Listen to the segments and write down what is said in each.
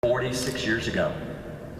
46 years ago.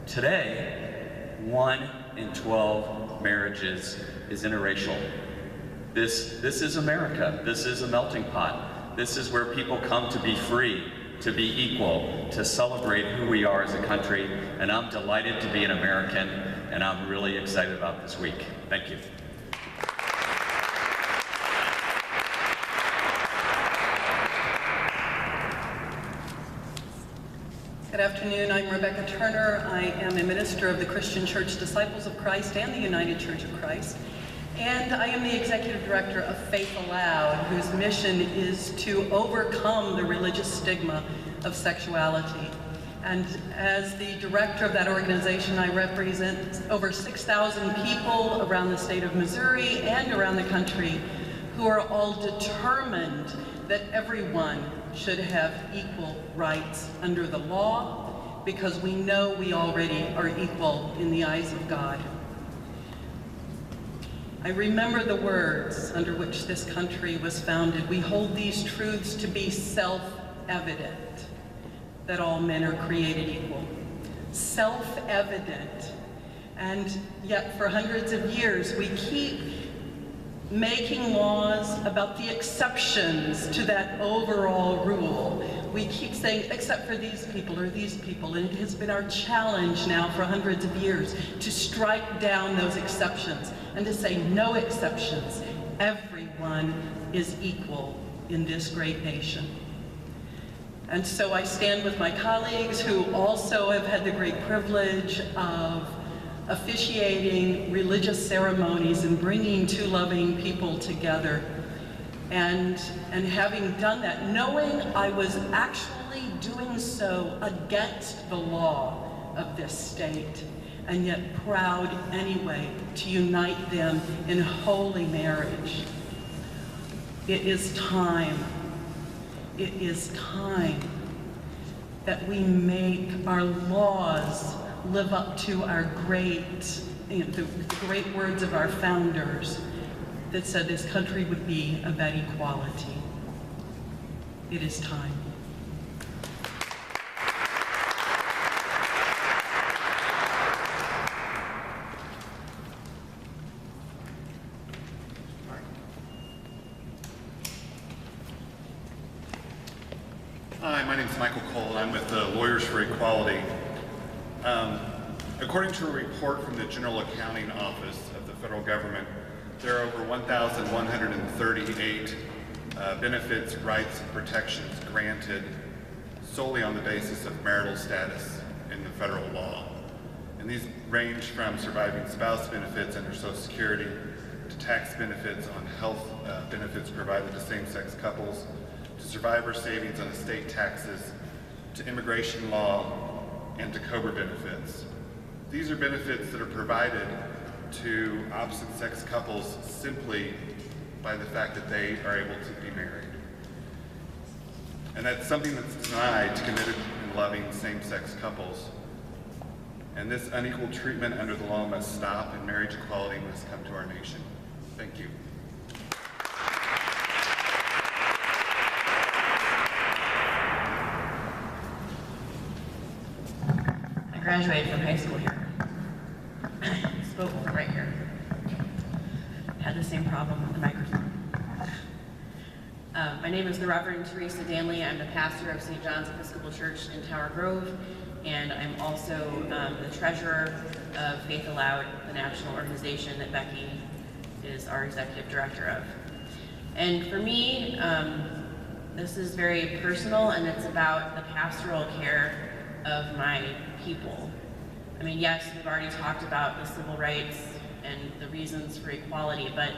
Today, 1 in 12 marriages is interracial. This is America. This is a melting pot. This is where people come to be free, to be equal, to celebrate who we are as a country, and I'm delighted to be an American, and I'm really excited about this week. Thank you. Good afternoon, I'm Rebecca Turner. I am a minister of the Christian Church Disciples of Christ and the United Church of Christ. And I am the executive director of Faith Aloud, whose mission is to overcome the religious stigma of sexuality. And as the director of that organization, I represent over 6,000 people around the state of Missouri and around the country who are all determined that everyone should have equal rights under the law, because we know we already are equal in the eyes of God. I remember the words under which this country was founded. We hold these truths to be self-evident, that all men are created equal. Self-evident. And yet for hundreds of years, we keep making laws about the exceptions to that overall rule. We keep saying, except for these people or these people, and it has been our challenge now for hundreds of years to strike down those exceptions and to say no exceptions. Everyone is equal in this great nation. And so I stand with my colleagues who also have had the great privilege of officiating religious ceremonies and bringing two loving people together. And having done that, knowing I was actually doing so against the law of this state, and yet proud anyway to unite them in holy marriage. It is time that we make our laws live up to our the great words of our founders that said this country would be about equality. It is time. Hi, my name is Michael Cole, and I'm with the Lawyers for Equality. According to a report from the General Accounting Office of the federal government, there are over 1,138 benefits, rights, and protections granted solely on the basis of marital status in the federal law. And these range from surviving spouse benefits under Social Security to tax benefits on health benefits provided to same-sex couples, to survivor savings on estate taxes, to immigration law, and to COBRA benefits. These are benefits that are provided to opposite-sex couples simply by the fact that they are able to be married. And that's something that's denied to committed and loving same-sex couples. And this unequal treatment under the law must stop, and marriage equality must come to our nation. Thank you. I graduated from high school here. Spoke from right here. Had the same problem with the microphone. My name is the Reverend Teresa Danley. I'm the pastor of St. John's Episcopal Church in Tower Grove, and I'm also the treasurer of Faith Aloud, the national organization that Becky is our executive director of. And for me, this is very personal, and it's about the pastoral care of my people. I mean, yes, we've already talked about the civil rights and the reasons for equality, but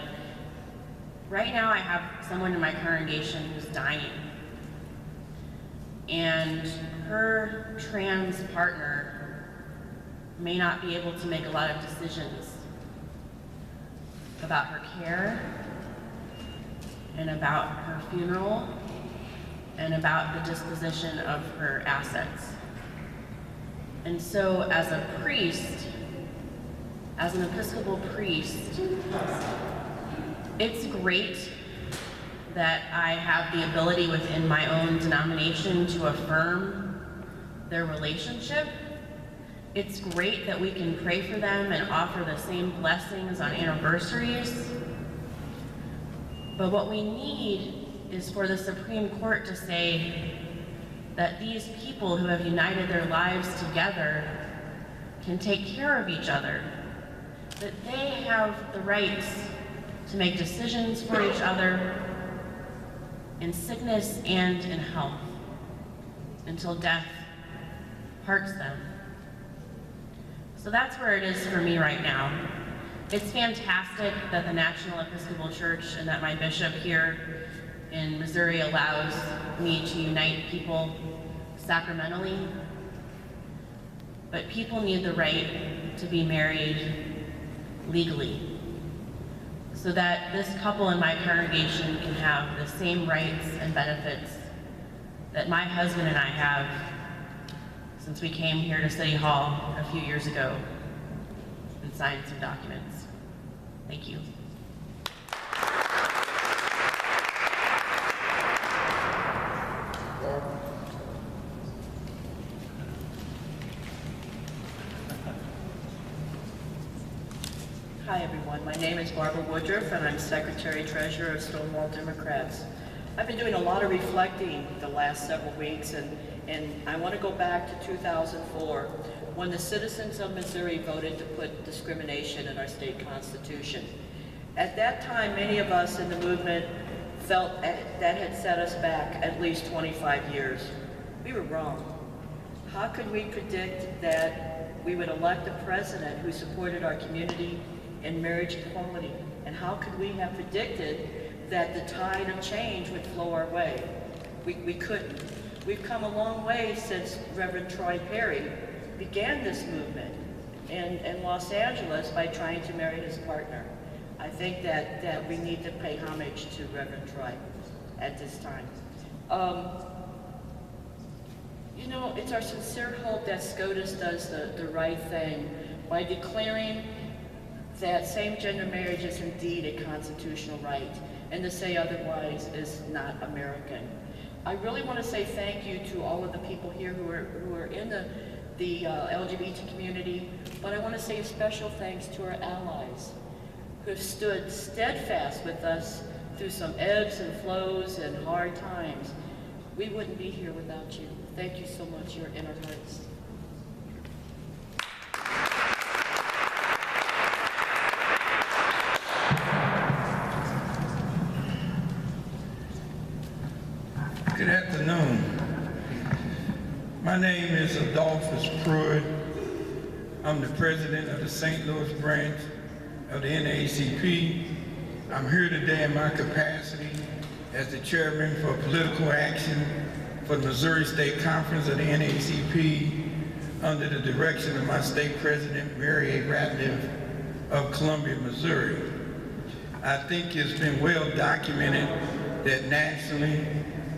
right now I have someone in my congregation who's dying. And her trans partner may not be able to make a lot of decisions about her care and about her funeral and about the disposition of her assets. And so as a priest, as an Episcopal priest, it's great that I have the ability within my own denomination to affirm their relationship. It's great that we can pray for them and offer the same blessings on anniversaries. But what we need is for the Supreme Court to say that these people who have united their lives together can take care of each other, that they have the rights to make decisions for each other in sickness and in health until death parts them. So that's where it is for me right now. It's fantastic that the National Episcopal Church and that my bishop here in Missouri allows me to unite people sacramentally, but people need the right to be married legally so that this couple in my congregation can have the same rights and benefits that my husband and I have since we came here to City Hall a few years ago and signed some documents. Thank you. Hi everyone, my name is Barbara Woodruff and I'm Secretary-Treasurer of Stonewall Democrats. I've been doing a lot of reflecting the last several weeks and I want to go back to 2004 when the citizens of Missouri voted to put discrimination in our state constitution. At that time, many of us in the movement felt that had set us back at least 25 years. We were wrong. How could we predict that we would elect a president who supported our community and marriage equality? And how could we have predicted that the tide of change would flow our way? We couldn't. We've come a long way since Reverend Troy Perry began this movement in Los Angeles by trying to marry his partner. I think that we need to pay homage to Reverend Troy at this time. You know, it's our sincere hope that SCOTUS does the right thing by declaring that same-gender marriage is indeed a constitutional right, and to say otherwise is not American. I really want to say thank you to all of the people here who are in the LGBT community, but I want to say a special thanks to our allies who have stood steadfast with us through some ebbs and flows and hard times. We wouldn't be here without you. Thank you so much. You're in our hearts. Good afternoon. My name is Adolphus Pruitt. I'm the president of the St. Louis branch of the NAACP. I'm here today in my capacity as the chairman for political action for the Missouri State Conference of the NAACP under the direction of my state president, Mary A. Ratliff of Columbia, Missouri. I think it's been well documented that nationally,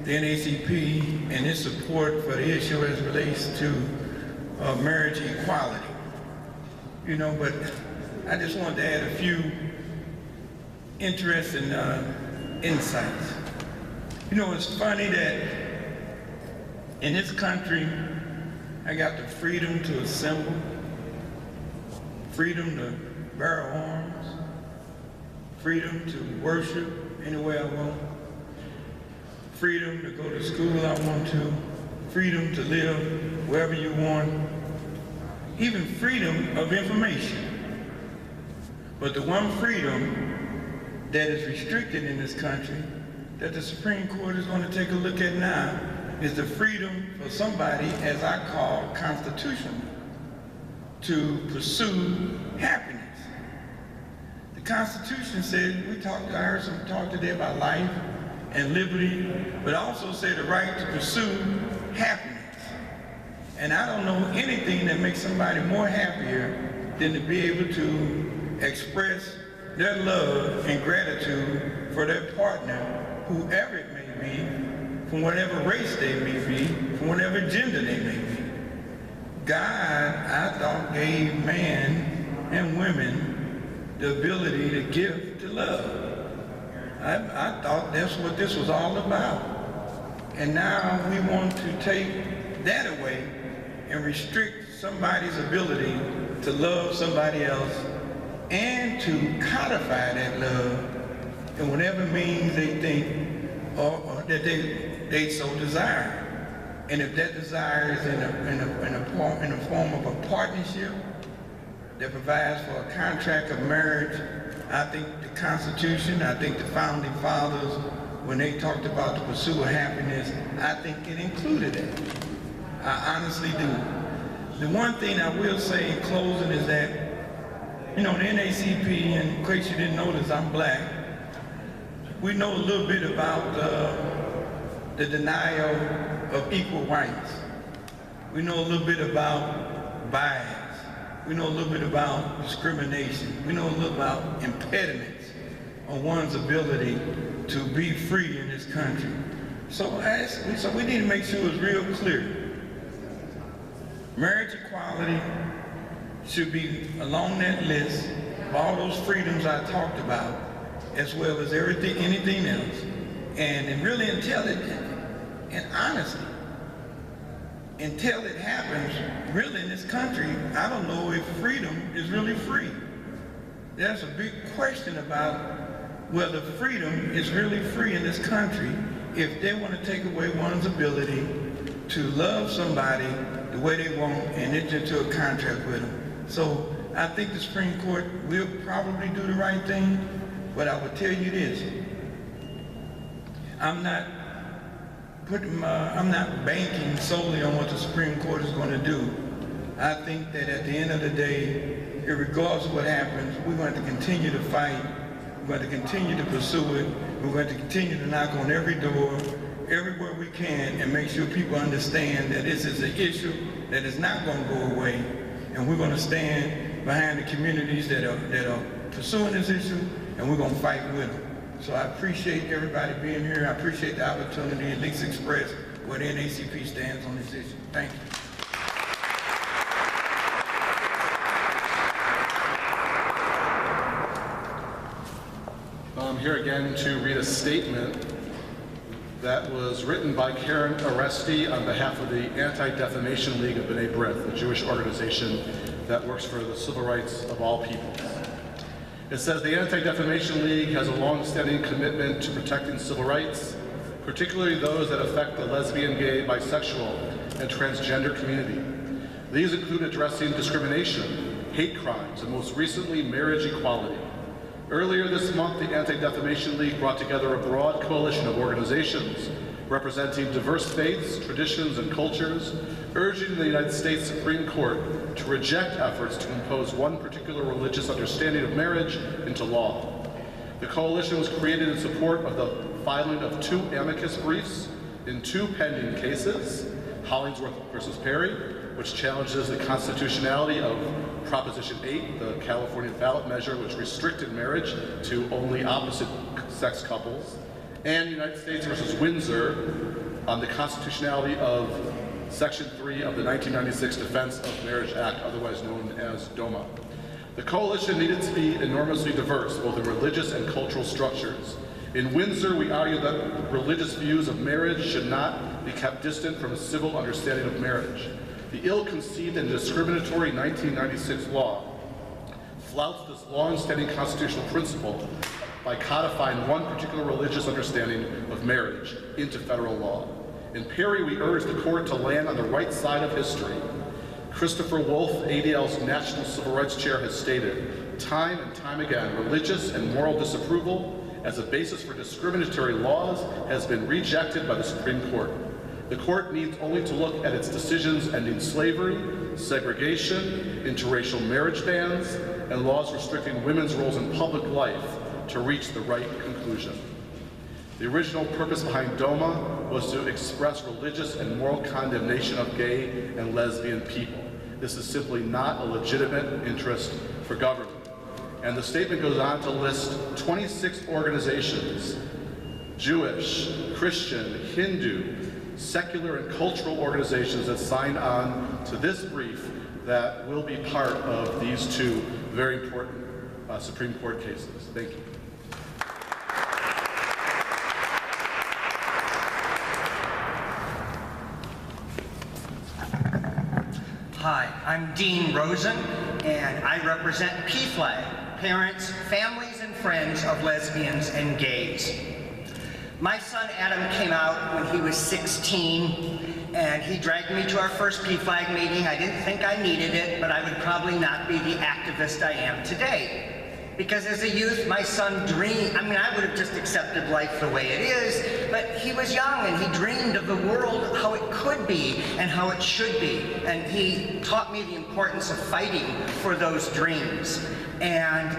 the NAACP and its support for the issue as it relates to marriage equality. You know, but I just wanted to add a few interesting insights. You know, it's funny that in this country, I got the freedom to assemble, freedom to bear arms, freedom to worship any way I want, freedom to go to school I want to, freedom to live wherever you want, even freedom of information. But the one freedom that is restricted in this country that the Supreme Court is going to take a look at now is the freedom for somebody, as I call constitutional, to pursue happiness. The Constitution said, I heard some talk today about life and liberty, but also say the right to pursue happiness. And I don't know anything that makes somebody more happier than to be able to express their love and gratitude for their partner, whoever it may be, from whatever race they may be, from whatever gender they may be. God, I thought, gave man and women the ability to give to love. I thought that's what this was all about. And now we want to take that away and restrict somebody's ability to love somebody else and to codify that love in whatever means they think or that they so desire. And if that desire is in the form of a partnership that provides for a contract of marriage, I think the Constitution, I think the Founding Fathers, when they talked about the pursuit of happiness, I think it included it. I honestly do. The one thing I will say in closing is that, you know, the NAACP, and in case you didn't notice, I'm black. We know a little bit about the denial of equal rights. We know a little bit about bias. We know a little bit about discrimination. We know a little about impediments on one's ability to be free in this country. So we need to make sure it's real clear. Marriage equality should be along that list of all those freedoms I talked about, as well as anything else. And really until it, and honestly, until it happens, really in this country, I don't know if freedom is really free. There's a big question about whether freedom is really free in this country if they want to take away one's ability to love somebody the way they want and enter into a contract with them. So I think the Supreme Court will probably do the right thing, but I will tell you this. I'm not banking solely on what the Supreme Court is going to do. I think that at the end of the day, regardless of what happens, we're going to continue to fight. We're going to continue to pursue it. We're going to continue to knock on every door, everywhere we can, and make sure people understand that this is an issue that is not going to go away. And we're going to stand behind the communities that are pursuing this issue, and we're going to fight with them. So I appreciate everybody being here. I appreciate the opportunity to at least express where the NAACP stands on this issue. Thank you. I'm here again to read a statement that was written by Karen Oresti on behalf of the Anti-Defamation League of B'nai B'rith, a Jewish organization that works for the civil rights of all peoples. It says the Anti-Defamation League has a long-standing commitment to protecting civil rights, particularly those that affect the lesbian, gay, bisexual, and transgender community. These include addressing discrimination, hate crimes, and most recently, marriage equality. Earlier this month, the Anti-Defamation League brought together a broad coalition of organizations representing diverse faiths, traditions, and cultures, urging the United States Supreme Court to reject efforts to impose one particular religious understanding of marriage into law. The coalition was created in support of the filing of 2 amicus briefs in 2 pending cases, Hollingsworth versus Perry, which challenges the constitutionality of Proposition 8, the California ballot measure which restricted marriage to only opposite-sex couples, and United States versus Windsor on the constitutionality of Section 3 of the 1996 Defense of Marriage Act, otherwise known as DOMA. The coalition needed to be enormously diverse, both in religious and cultural structures. In Windsor, we argue that religious views of marriage should not be kept distant from a civil understanding of marriage. The ill-conceived and discriminatory 1996 law flouts this long-standing constitutional principle by codifying one particular religious understanding of marriage into federal law. In Perry, we urge the court to land on the right side of history. Christopher Wolf, ADL's National Civil Rights Chair, has stated, time and time again, religious and moral disapproval as a basis for discriminatory laws has been rejected by the Supreme Court. The court needs only to look at its decisions ending slavery, segregation, interracial marriage bans, and laws restricting women's roles in public life to reach the right conclusion. The original purpose behind DOMA was to express religious and moral condemnation of gay and lesbian people. This is simply not a legitimate interest for government. And the statement goes on to list 26 organizations, Jewish, Christian, Hindu, secular and cultural organizations that signed on to this brief that will be part of these 2 very important Supreme Court cases. Thank you. Hi, I'm Dean Rosen, and I represent PFLAG, Parents, Families, and Friends of Lesbians and Gays. My son Adam came out when he was 16, and he dragged me to our first PFLAG meeting. I didn't think I needed it, but I would probably not be the activist I am today. Because as a youth, my son dreamed, I would have just accepted life the way it is, but he was young and he dreamed of the world, how it could be and how it should be. And he taught me the importance of fighting for those dreams. And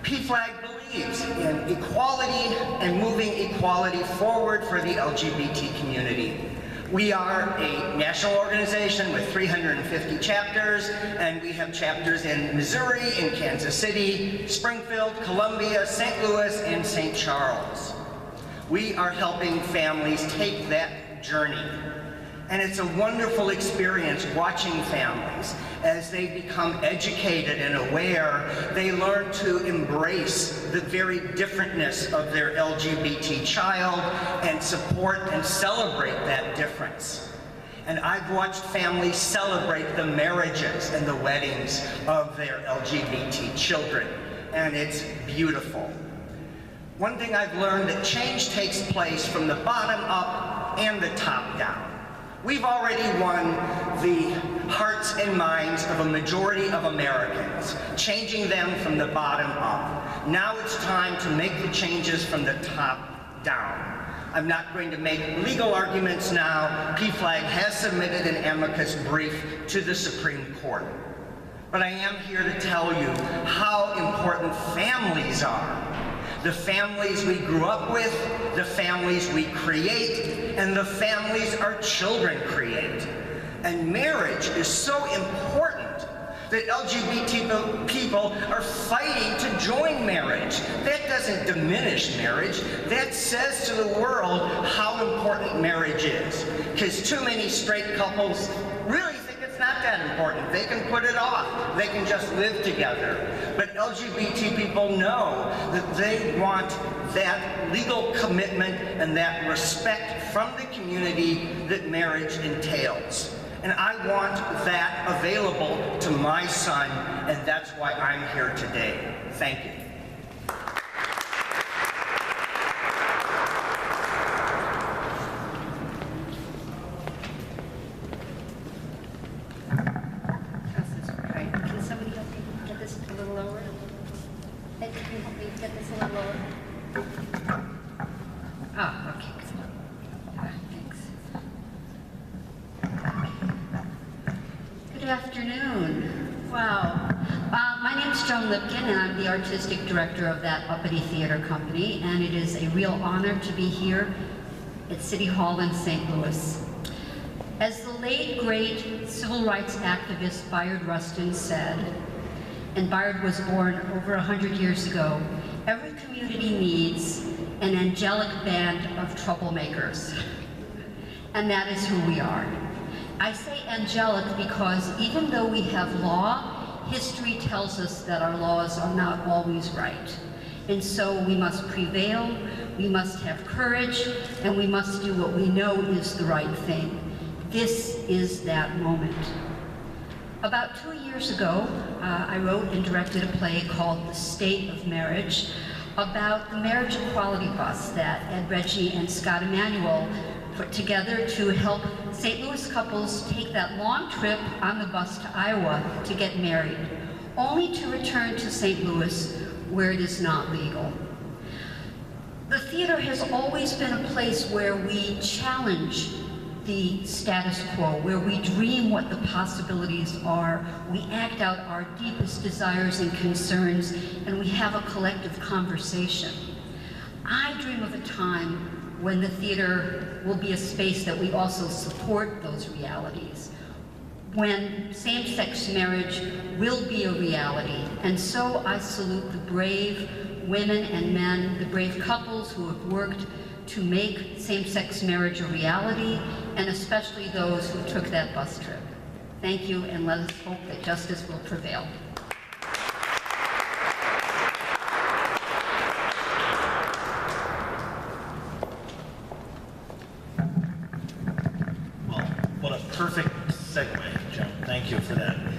PFLAG believes in equality and moving equality forward for the LGBT community. We are a national organization with 350 chapters, and we have chapters in Missouri, in Kansas City, Springfield, Columbia, St. Louis, and St. Charles. We are helping families take that journey. And it's a wonderful experience watching families as they become educated and aware. They learn to embrace the very differentness of their LGBT child and support and celebrate that difference. And I've watched families celebrate the marriages and the weddings of their LGBT children, and it's beautiful. One thing I've learned, that change takes place from the bottom up and the top down. We've already won the hearts and minds of a majority of Americans, changing them from the bottom up. Now it's time to make the changes from the top down. I'm not going to make legal arguments now. PFLAG has submitted an amicus brief to the Supreme Court. But I am here to tell you how important families are. The families we grew up with, the families we create, and the families our children create. And marriage is so important that LGBT people are fighting to join marriage. That doesn't diminish marriage. That says to the world how important marriage is. Because too many straight couples really think it's not that important. They can put it off. They can just live together. But LGBT people know that they want that legal commitment and that respect from the community that marriage entails. And I want that available to my son, and that's why I'm here today. Thank you. Can somebody help me get this a little lower? Hey, can you help me get this a little lower? Oh, okay. Thanks. Good afternoon. Wow. My name's Joan Lipkin, and I'm the artistic director of that Uppity Theater Company, and it is a real honor to be here at City Hall in St. Louis. As the late, great civil rights activist Bayard Rustin said, and Bayard was born over 100 years ago, every community needs an angelic band of troublemakers. And that is who we are. I say angelic because even though we have law, history tells us that our laws are not always right. And so we must prevail, we must have courage, and we must do what we know is the right thing. This is that moment. About 2 years ago, I wrote and directed a play called The State of Marriage about the marriage equality bus that Ed Reggie and Scott Emanuel put together to help St. Louis couples take that long trip on the bus to Iowa to get married, only to return to St. Louis where it is not legal. The theater has always been a place where we challenge the status quo, where we dream what the possibilities are, we act out our deepest desires and concerns, and we have a collective conversation. I dream of a time when the theater will be a space that we also support those realities, when same-sex marriage will be a reality. And so I salute the brave women and men, the brave couples who have worked to make same-sex marriage a reality, and especially those who took that bus trip. Thank you, and let us hope that justice will prevail. Well, what a perfect segue, Joan. Thank you for that.